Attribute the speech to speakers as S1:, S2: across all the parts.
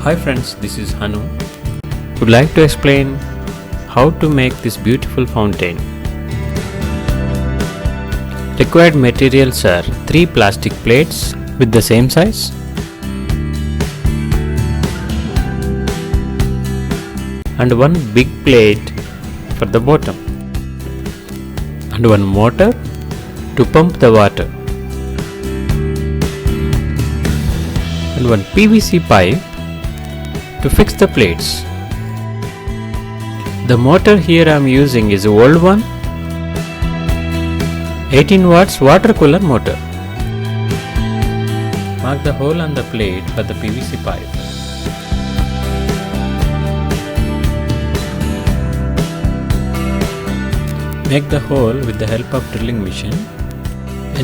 S1: Hi friends, this is Hanu. Would like to explain how to make this beautiful fountain. Required materials are 3 plastic plates with the same size, and 1 big plate for the bottom, and 1 motor to pump the water, and 1 PVC pipe to fix the plates. The motor here I am using is an old one, 18 watts water cooler motor. Mark the hole on the plate for the PVC pipe. Make the hole with the help of drilling machine.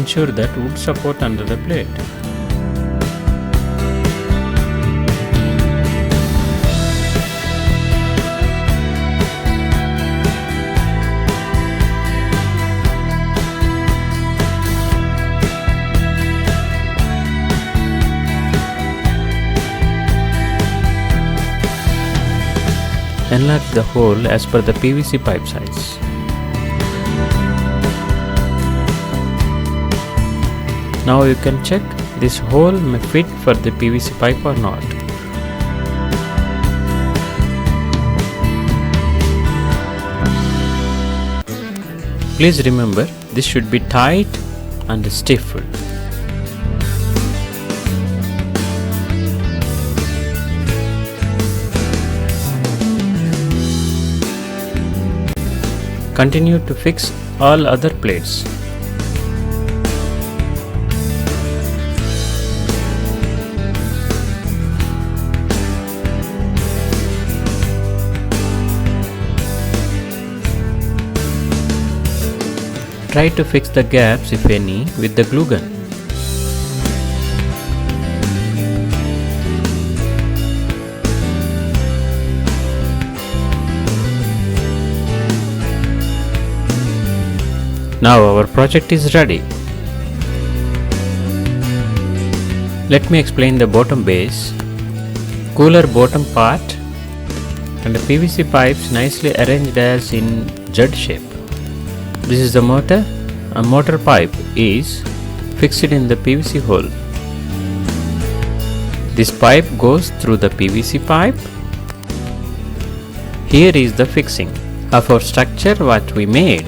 S1: Ensure that wood support under the plate. Enlarge the hole as per the PVC pipe size. Now you can check this hole may fit for the PVC pipe or not. Please remember, this should be tight and stiff. Continue to fix all other plates. Try to fix the gaps, if any, with the glue gun. Now our project is ready. Let me explain the bottom base, cooler bottom part, and the PVC pipes nicely arranged as in Z shape. This is the motor. A motor pipe is fixed in the PVC hole. This pipe goes through the PVC pipe. Here is the fixing of our structure what we made.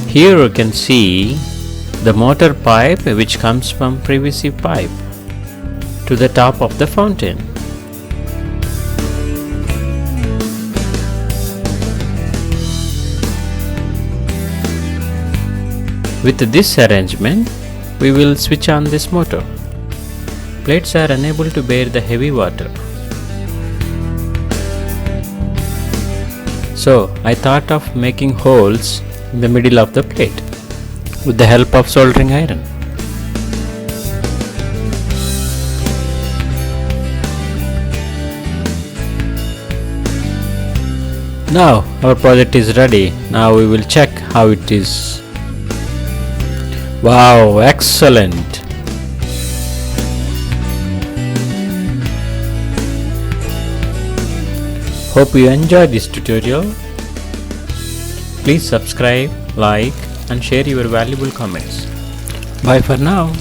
S1: Here you can see the motor pipe which comes from PVC pipe to the top of the fountain. With this arrangement, we will switch on this motor. Plates are unable to bear the heavy water. So I thought of making holes in the middle of the plate with the help of soldering iron. Now our project is ready. Now we will check how it is. Wow, excellent! Hope you enjoyed this tutorial. Please subscribe, like, and share your valuable comments. Bye for now.